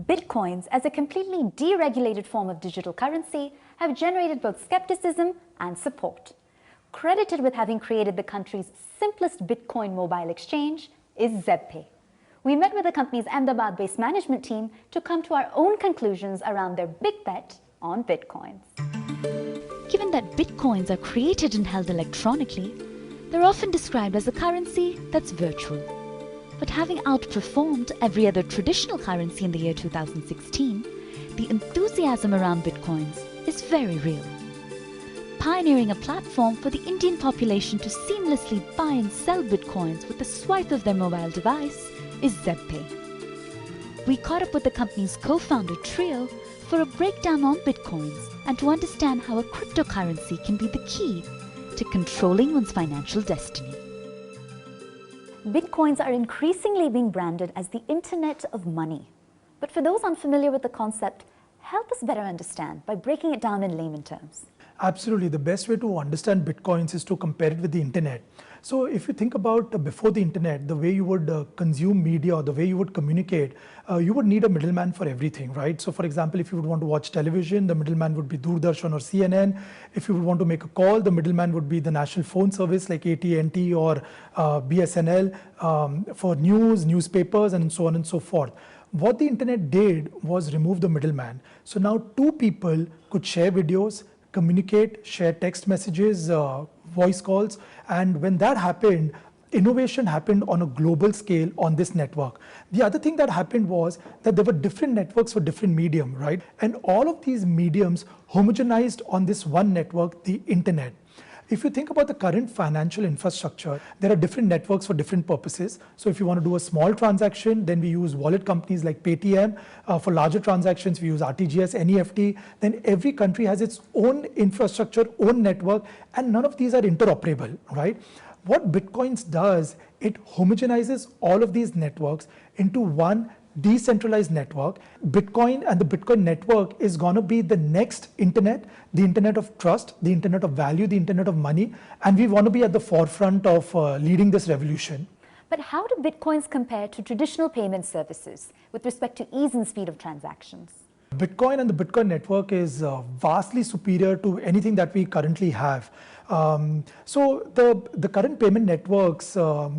Bitcoins, as a completely deregulated form of digital currency, have generated both skepticism and support. Credited with having created the country's simplest Bitcoin mobile exchange is Zebpay. We met with the company's Ahmedabad-based management team to come to our own conclusions around their big bet on Bitcoins. Given that Bitcoins are created and held electronically, they're often described as a currency that's virtual. But having outperformed every other traditional currency in the year 2016, the enthusiasm around Bitcoins is very real. Pioneering a platform for the Indian population to seamlessly buy and sell Bitcoins with the swipe of their mobile device is Zebpay. We caught up with the company's co-founder trio for a breakdown on Bitcoins and to understand how a cryptocurrency can be the key to controlling one's financial destiny. Bitcoins are increasingly being branded as the Internet of Money. But for those unfamiliar with the concept, help us better understand by breaking it down in layman terms. Absolutely. The best way to understand Bitcoins is to compare it with the Internet. So if you think about before the Internet, the way you would consume media or the way you would communicate, you would need a middleman for everything, right? So for example, if you would want to watch television, the middleman would be Doordarshan or CNN. If you would want to make a call, the middleman would be the national phone service like AT&T or BSNL for news, newspapers, and so on and so forth. What the Internet did was remove the middleman. So now two people could share videos, communicate, share text messages, voice calls, and when that happened, innovation happened on a global scale on this network. The other thing that happened was that there were different networks for different medium, right? And all of these mediums homogenized on this one network, the Internet. If you think about the current financial infrastructure, there are different networks for different purposes. So if you want to do a small transaction, then we use wallet companies like Paytm. For larger transactions, we use RTGS, NEFT. Then every country has its own infrastructure, own network, and none of these are interoperable, right? What Bitcoins does, it homogenizes all of these networks into one decentralized network. Bitcoin and the Bitcoin network is going to be the next internet, the internet of trust, the internet of value, the internet of money, and we want to be at the forefront of leading this revolution. But how do Bitcoins compare to traditional payment services with respect to ease and speed of transactions? Bitcoin and the Bitcoin network is vastly superior to anything that we currently have. So the current payment networks are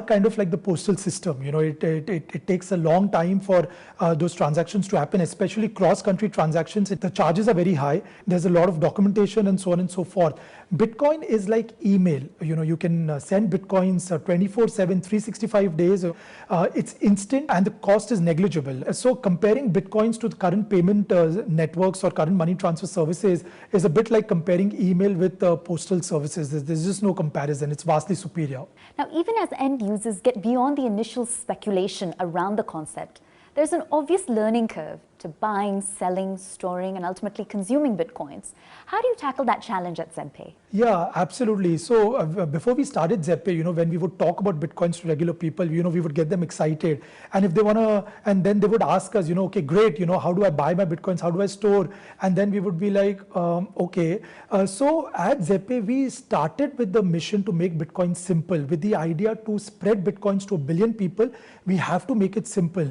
kind of like the postal system. You know, it takes a long time for those transactions to happen, especially cross-country transactions. The charges are very high. There's a lot of documentation and so on and so forth. Bitcoin is like email. You know, you can send Bitcoins 24/7, 365 days. It's instant and the cost is negligible. So comparing Bitcoins to the current payment networks or current money transfer services is a bit like comparing email with postal services. There's just no comparison. It's vastly superior. Now, even as end users get beyond the initial speculation around the concept, there's an obvious learning curve to buying, selling, storing, and ultimately consuming Bitcoins. How do you tackle that challenge at Zebpay? Yeah, absolutely. So before we started Zebpay, you know, when we would talk about Bitcoins to regular people, you know, we would get them excited. And if they want to, and then they would ask us, you know, okay, great, you know, how do I buy my Bitcoins? How do I store? And then we would be like, okay. So at Zebpay, we started with the mission to make Bitcoin simple. With the idea to spread Bitcoins to 1 billion people, we have to make it simple.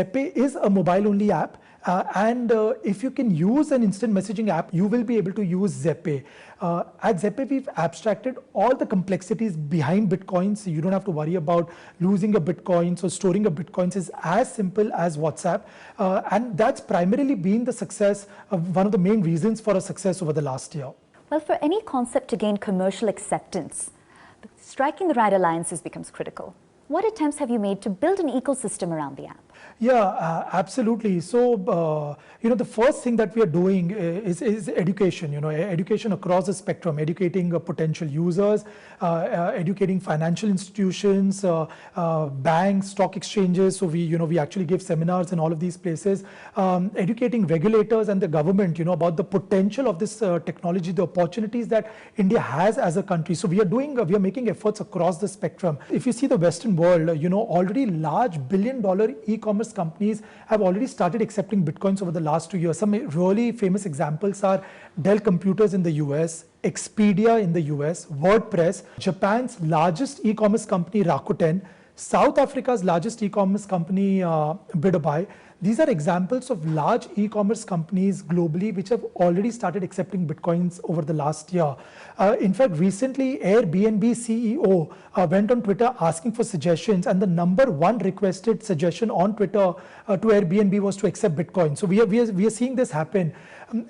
Zebpay is a mobile-only app. And if you can use an instant messaging app, you will be able to use Zebpay. At Zebpay, we've abstracted all the complexities behind Bitcoins. So you don't have to worry about losing a Bitcoin. So storing a Bitcoins is as simple as WhatsApp. And that's primarily been the success, one of the main reasons for a success over the last year. Well, for any concept to gain commercial acceptance, striking the right alliances becomes critical. What attempts have you made to build an ecosystem around the app? Yeah, absolutely. So, you know, the first thing that we are doing is education, you know, education across the spectrum, educating potential users, educating financial institutions, banks, stock exchanges. So we actually give seminars in all of these places, educating regulators and the government, you know, about the potential of this technology, the opportunities that India has as a country. So we are making efforts across the spectrum. If you see the Western world, you know, already large billion-dollar e-commerce companies have already started accepting Bitcoins over the last 2 years. Some really famous examples are Dell Computers in the US, Expedia in the US, WordPress, Japan's largest e-commerce company Rakuten, South Africa's largest e-commerce company, Zebpay. These are examples of large e-commerce companies globally which have already started accepting Bitcoins over the last year. In fact, recently Airbnb CEO went on Twitter asking for suggestions, and the number one requested suggestion on Twitter to Airbnb was to accept Bitcoin. So we are seeing this happen.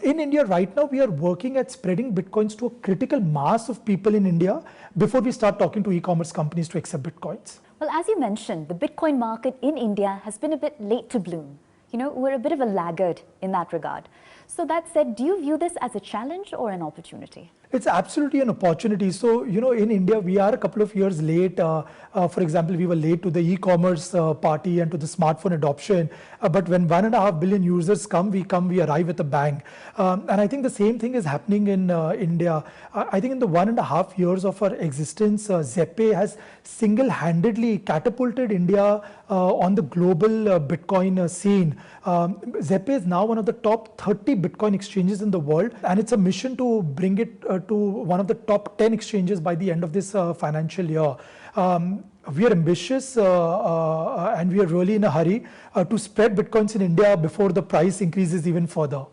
In India right now, we are working at spreading Bitcoins to a critical mass of people in India before we start talking to e-commerce companies to accept Bitcoins. Well, as you mentioned, the Bitcoin market in India has been a bit late to bloom. We're a bit of a laggard in that regard. So that said, do you view this as a challenge or an opportunity? It's absolutely an opportunity. So, in India, we are a couple of years late. For example, we were late to the e-commerce party and to the smartphone adoption. But when 1.5 billion users come, we arrive at a bang. And I think the same thing is happening in India. I think in the 1.5 years of our existence, Zebpay has single-handedly catapulted India on the global Bitcoin scene. Zebpay is now one of the top 30 Bitcoin exchanges in the world, and it's a mission to bring it to one of the top 10 exchanges by the end of this financial year. We are ambitious and we are really in a hurry to spread Bitcoins in India before the price increases even further.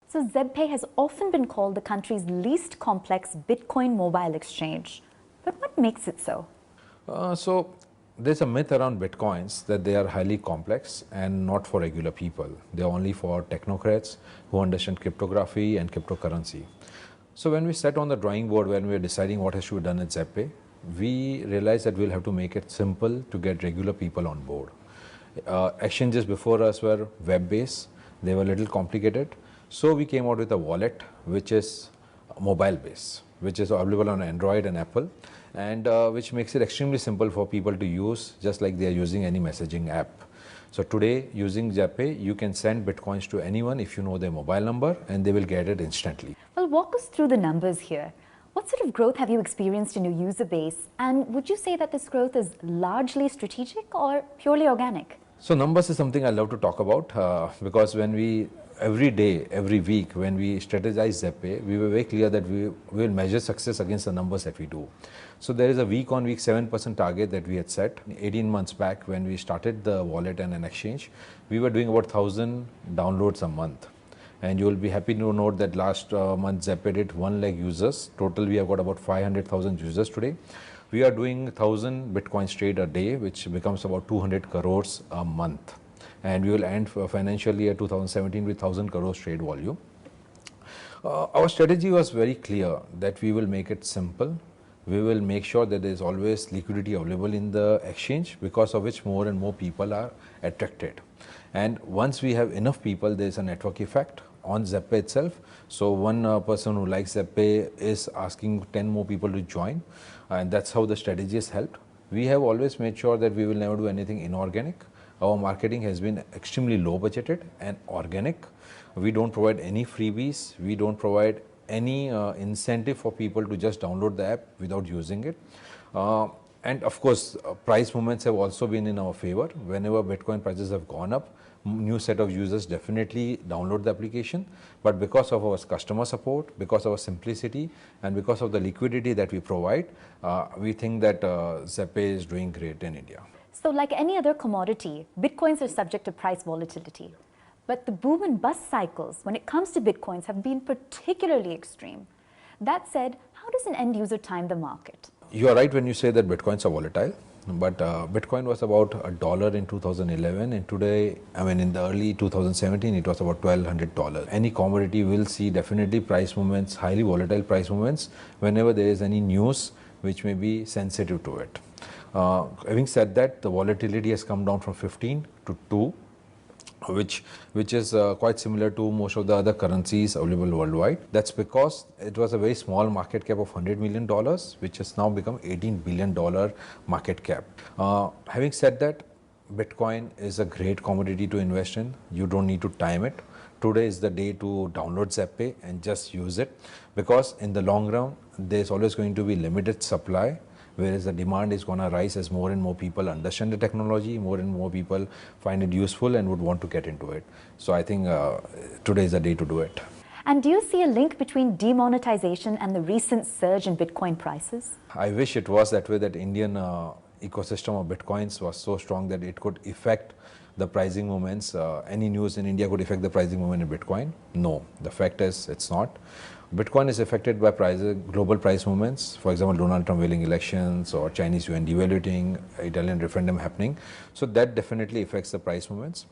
So Zebpay has often been called the country's least complex Bitcoin mobile exchange. But what makes it so? So there's a myth around Bitcoins that they are highly complex and not for regular people. They're only for technocrats who understand cryptography and cryptocurrency. So when we sat on the drawing board, when we were deciding what has to be done at Zebpay, we realized that we'll have to make it simple to get regular people on board. Exchanges before us were web-based. They were a little complicated. So we came out with a wallet which is mobile-based, which is available on Android and Apple, and which makes it extremely simple for people to use, just like they are using any messaging app. So today, using Zebpay, you can send Bitcoins to anyone if you know their mobile number, and they will get it instantly. Well, walk us through the numbers here. What sort of growth have you experienced in your user base? And would you say that this growth is largely strategic or purely organic? So numbers is something I love to talk about because when we every day, every week, when we strategize Zebpay, we were very clear that we will measure success against the numbers that we do. So there is a week-on-week 7% target that we had set 18 months back when we started the wallet and an exchange. We were doing about 1,000 downloads a month. And you will be happy to note that last month Zebpay did 1 lakh users. Total, we have got about 500,000 users today. We are doing 1,000 Bitcoins trade a day, which becomes about 200 crores a month. And we will end for financial year 2017 with 1,000 crores trade volume. Our strategy was very clear that we will make it simple. We will make sure that there is always liquidity available in the exchange, because of which more and more people are attracted. And once we have enough people, there is a network effect on Zebpay itself. So one person who likes Zebpay is asking 10 more people to join, and that's how the strategy has helped. We have always made sure that we will never do anything inorganic. Our marketing has been extremely low budgeted and organic. We don't provide any freebies. We don't provide any incentive for people to just download the app without using it. And of course, price movements have also been in our favor. Whenever Bitcoin prices have gone up, new set of users definitely download the application. But because of our customer support, because of our simplicity, and because of the liquidity that we provide, we think that Zebpay is doing great in India. So like any other commodity, Bitcoins are subject to price volatility. But the boom and bust cycles when it comes to Bitcoins have been particularly extreme. That said, how does an end user time the market? You are right when you say that Bitcoins are volatile. But Bitcoin was about $1 in 2011, and today, in the early 2017, it was about $1,200. Any commodity will see definitely price movements, highly volatile price movements, whenever there is any news which may be sensitive to it. Having said that, the volatility has come down from 15 to 2, which is quite similar to most of the other currencies available worldwide. That's because it was a very small market cap of $100 million, which has now become $18 billion market cap. Having said that, Bitcoin is a great commodity to invest in. You don't need to time it. Today is the day to download Zebpay and just use it, because in the long run, there's always going to be limited supply, whereas the demand is going to rise as more and more people understand the technology, more and more people find it useful and would want to get into it. So I think today is the day to do it. And do you see a link between demonetization and the recent surge in Bitcoin prices? I wish it was that way, that Indian ecosystem of Bitcoins was so strong that it could affect the pricing movements. Any news in India could affect the pricing movement in Bitcoin. No, the fact is it's not. Bitcoin is affected by global price movements. For example, Donald Trump winning elections or Chinese yuan devaluing, Italian referendum happening. So that definitely affects the price movements.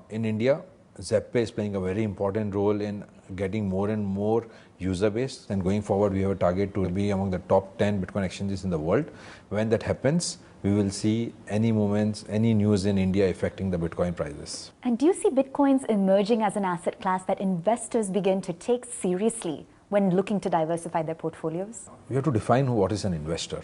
In India, Zebpay is playing a very important role in getting more and more user base, and going forward we have a target to be among the top 10 Bitcoin exchanges in the world. When that happens, we will see any movements, any news in India affecting the Bitcoin prices. And do you see Bitcoins emerging as an asset class that investors begin to take seriously when looking to diversify their portfolios? We have to define what is an investor.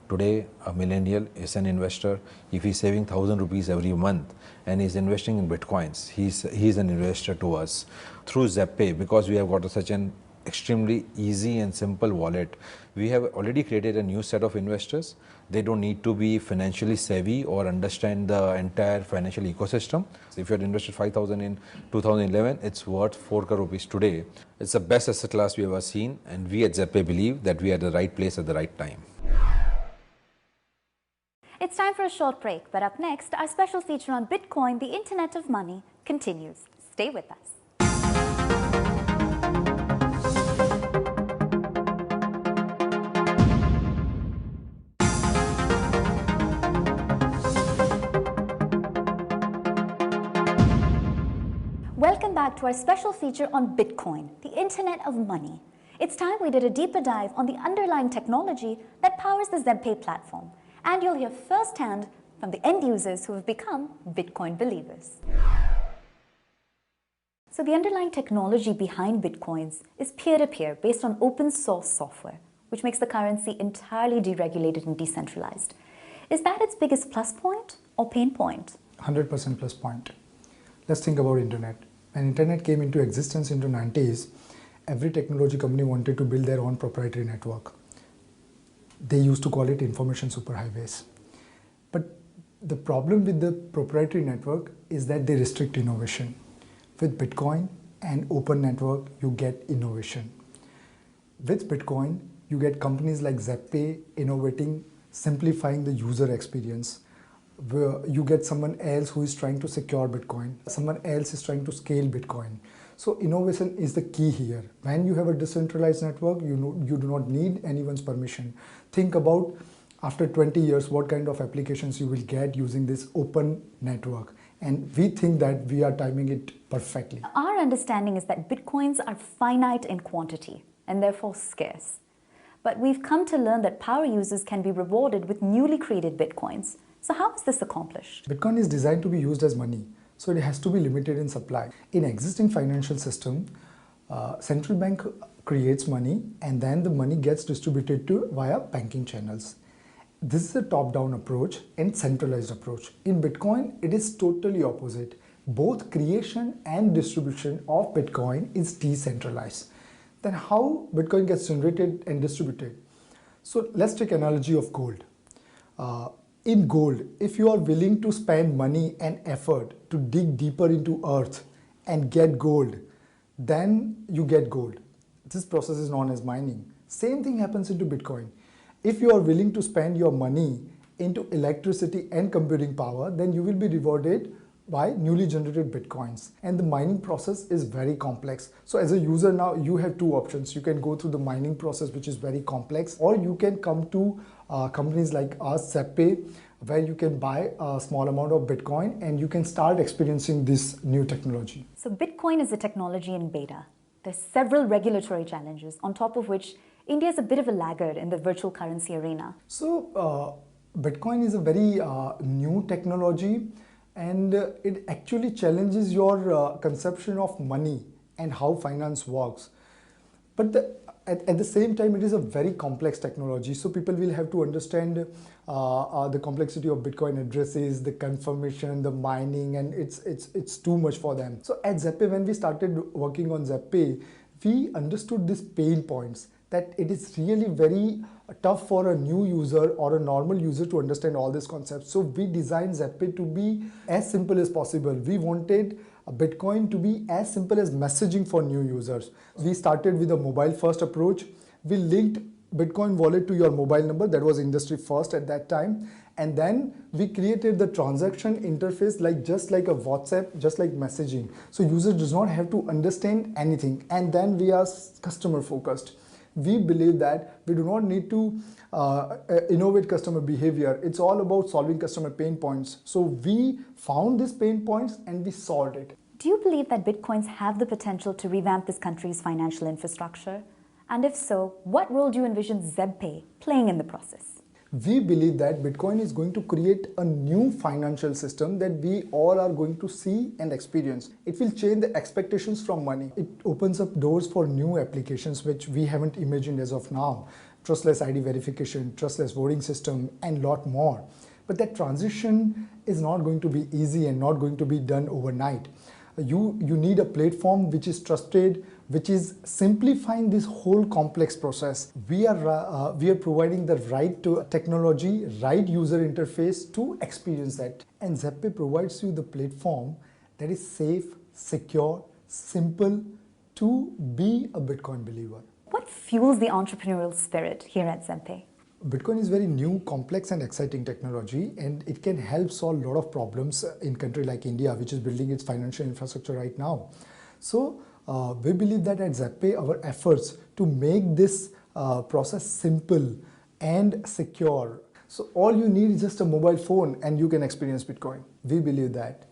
Today, a millennial is an investor. If he's saving 1,000 rupees every month and he's investing in Bitcoins, he's an investor to us. Through Zebpay, because we have got such an extremely easy and simple wallet, we have already created a new set of investors. They don't need to be financially savvy or understand the entire financial ecosystem. So if you had invested 5,000 in 2011, it's worth 4 crore rupees today. It's the best asset class we ever seen, and we at Zebpay believe that we are at the right place at the right time. It's time for a short break, but up next, our special feature on Bitcoin, the Internet of Money, continues. Stay with us. Welcome back to our special feature on Bitcoin, the Internet of Money. It's time we did a deeper dive on the underlying technology that powers the Zebpay platform. And you'll hear firsthand from the end users who have become Bitcoin believers. So the underlying technology behind Bitcoins is peer-to-peer based on open source software, which makes the currency entirely deregulated and decentralized. Is that its biggest plus point or pain point? 100% plus point. Let's think about internet. When internet came into existence in the 90s, every technology company wanted to build their own proprietary network. They used to call it information superhighways. But the problem with the proprietary network is that they restrict innovation. With Bitcoin and open network, you get innovation. With Bitcoin, you get companies like Zebpay innovating, simplifying the user experience. Where you get someone else who is trying to secure Bitcoin. Someone else is trying to scale Bitcoin. So innovation is the key here. When you have a decentralized network, you do not need anyone's permission. Think about after 20 years, what kind of applications you will get using this open network. And we think that we are timing it perfectly. Our understanding is that Bitcoins are finite in quantity and therefore scarce. But we've come to learn that power users can be rewarded with newly created Bitcoins. So how is this accomplished? Bitcoin is designed to be used as money. So it has to be limited in supply. In existing financial system, central bank creates money and then the money gets distributed via banking channels. This is a top-down approach and centralized approach. In Bitcoin, it is totally opposite. Both creation and distribution of Bitcoin is decentralized. Then how Bitcoin gets generated and distributed? So let's take analogy of gold. In gold, if you are willing to spend money and effort to dig deeper into earth and get gold, then you get gold. This process is known as mining. Same thing happens into Bitcoin. If you are willing to spend your money into electricity and computing power, then you will be rewarded by newly generated Bitcoins. And the mining process is very complex. So as a user now, you have two options. You can go through the mining process, which is very complex, or you can come to companies like us, Zebpay, where you can buy a small amount of Bitcoin and you can start experiencing this new technology. So Bitcoin is a technology in beta. There's several regulatory challenges, on top of which India is a bit of a laggard in the virtual currency arena. So Bitcoin is a very new technology, and it actually challenges your conception of money and how finance works. But at the same time, it is a very complex technology. So people will have to understand the complexity of Bitcoin addresses, the confirmation, the mining, and it's too much for them. So at Zebpay, when we started working on Zebpay, we understood these pain points, that it is really very tough for a new user or a normal user to understand all these concepts. So we designed Zebpay to be as simple as possible. We wanted Bitcoin to be as simple as messaging for new users. We started with a mobile first approach. We linked Bitcoin wallet to your mobile number. That was industry first at that time. And then we created the transaction interface just like a WhatsApp, just like messaging. So user does not have to understand anything. And then we are customer focused. We believe that we do not need to innovate customer behavior. It's all about solving customer pain points. So we found these pain points and we solved it. Do you believe that Bitcoins have the potential to revamp this country's financial infrastructure? And if so, what role do you envision Zebpay playing in the process? We believe that Bitcoin is going to create a new financial system that we all are going to see and experience. It will change the expectations from money. It opens up doors for new applications which we haven't imagined as of now. Trustless ID verification, trustless voting system, and lot more. But that transition is not going to be easy and not going to be done overnight. You need a platform which is trusted, which is simplifying this whole complex process. We are providing the right to technology, right user interface to experience that. And Zebpay provides you the platform that is safe, secure, simple to be a Bitcoin believer. What fuels the entrepreneurial spirit here at Zebpay? Bitcoin is very new, complex and exciting technology, and it can help solve a lot of problems in a country like India, which is building its financial infrastructure right now. So we believe that at Zebpay, our efforts to make this process simple and secure. So all you need is just a mobile phone and you can experience Bitcoin. We believe that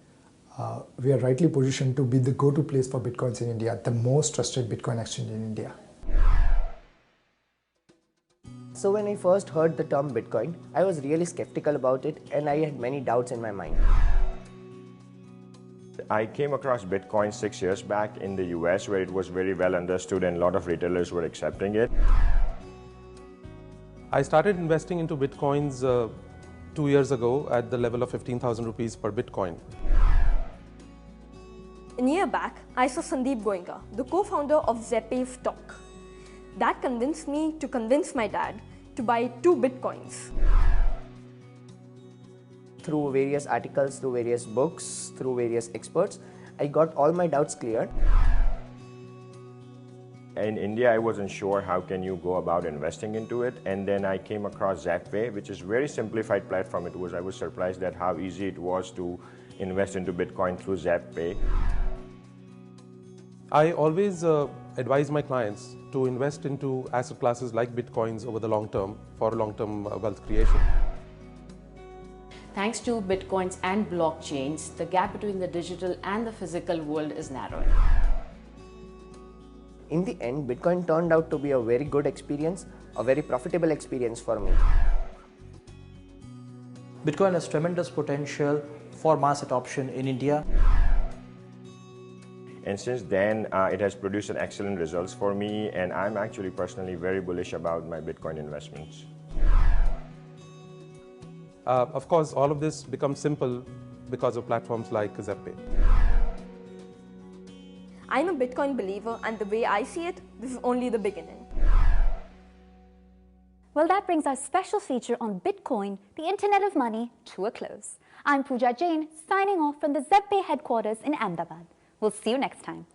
we are rightly positioned to be the go-to place for Bitcoins in India, the most trusted Bitcoin exchange in India. So when I first heard the term Bitcoin, I was really skeptical about it and I had many doubts in my mind. I came across Bitcoin 6 years back in the US where it was very well understood and a lot of retailers were accepting it. I started investing into Bitcoins 2 years ago at the level of 15,000 rupees per Bitcoin. A year back, I saw Sandeep Goenka, the co-founder of Zebpay stock. That convinced me to convince my dad to buy 2 Bitcoins. Through various articles, through various books, through various experts, I got all my doubts cleared. In India, I wasn't sure how can you go about investing into it, and then I came across Zebpay, which is a very simplified platform. I was surprised at how easy it was to invest into Bitcoin through Zebpay. I always advise my clients to invest into asset classes like Bitcoins over the long term for long-term wealth creation. Thanks to Bitcoins and blockchains, the gap between the digital and the physical world is narrowing. In the end, Bitcoin turned out to be a very good experience, a very profitable experience for me. Bitcoin has tremendous potential for mass adoption in India. And since then, it has produced excellent results for me, and I'm actually personally very bullish about my Bitcoin investments. Of course, all of this becomes simple because of platforms like Zebpay. I'm a Bitcoin believer, and the way I see it, this is only the beginning. Well, that brings our special feature on Bitcoin, the Internet of Money, to a close. I'm Pooja Jain, signing off from the Zebpay headquarters in Ahmedabad. We'll see you next time.